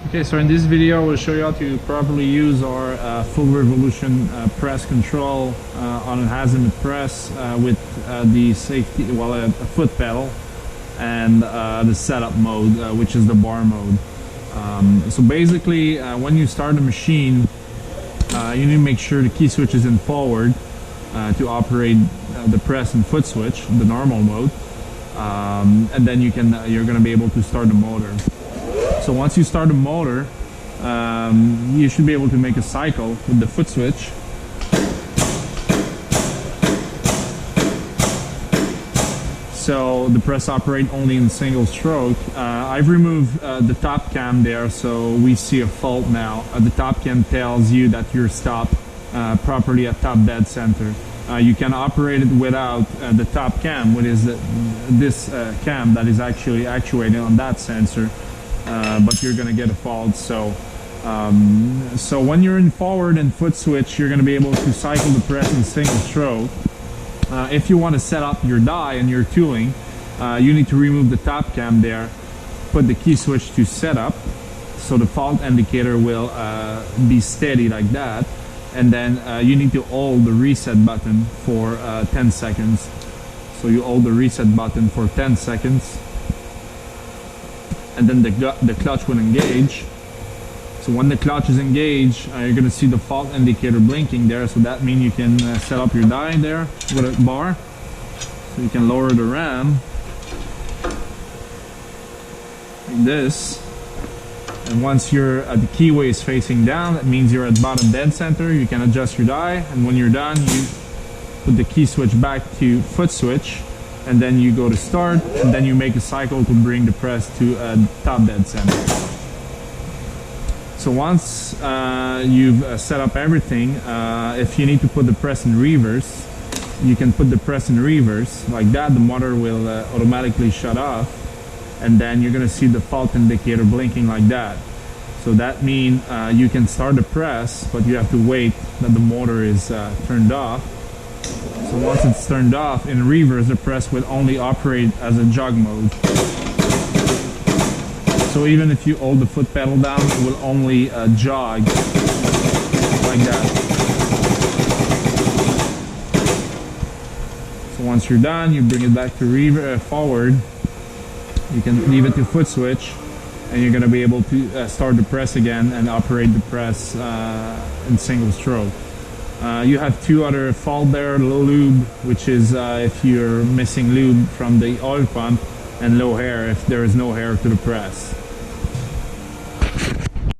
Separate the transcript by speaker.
Speaker 1: Okay, so in this video we'll show you how to properly use our full revolution press control on an Azimuth press with the safety, a foot pedal and the setup mode, which is the bar mode. So basically when you start the machine, you need to make sure the key switch is in forward to operate the press and foot switch, the normal mode, and then you're going to be able to start the motor. So once you start the motor, you should be able to make a cycle with the foot switch. So the press operates only in single stroke. I've removed the top cam there, so we see a fault now. The top cam tells you that you're stopped properly at top dead center. You can operate it without the top cam, which is this cam that is actually actuated on that sensor. But you're going to get a fault. So when you're in forward and foot switch, you're going to be able to cycle the press in single stroke. If you want to set up your die and your tooling, you need to remove the top cam there, put the key switch to setup, so the fault indicator will be steady like that, and then you need to hold the reset button for 10 seconds. So you hold the reset button for 10 seconds. And then the clutch will engage. So when the clutch is engaged, you're going to see the fault indicator blinking there. So that means you can set up your die there with a bar. So you can lower the ram like this. And once the keyway is facing down, that means you're at bottom dead center. You can adjust your die, and when you're done, you put the key switch back to foot switch. And then you go to start, and then you make a cycle to bring the press to top dead center. So once you've set up everything, if you need to put the press in reverse, you can put the press in reverse like that. The motor will automatically shut off, and then you're going to see the fault indicator blinking like that. So that means you can start the press, but you have to wait that the motor is turned off. So once it's turned off, in reverse, the press will only operate as a jog mode. So even if you hold the foot pedal down, it will only jog like that. So once you're done, you bring it back to forward. You can leave it to foot switch, and you're going to be able to start the press again and operate the press in single stroke. You have two other fault there: low lube, which is if you're missing lube from the oil pump, and low air if there is no air to the press.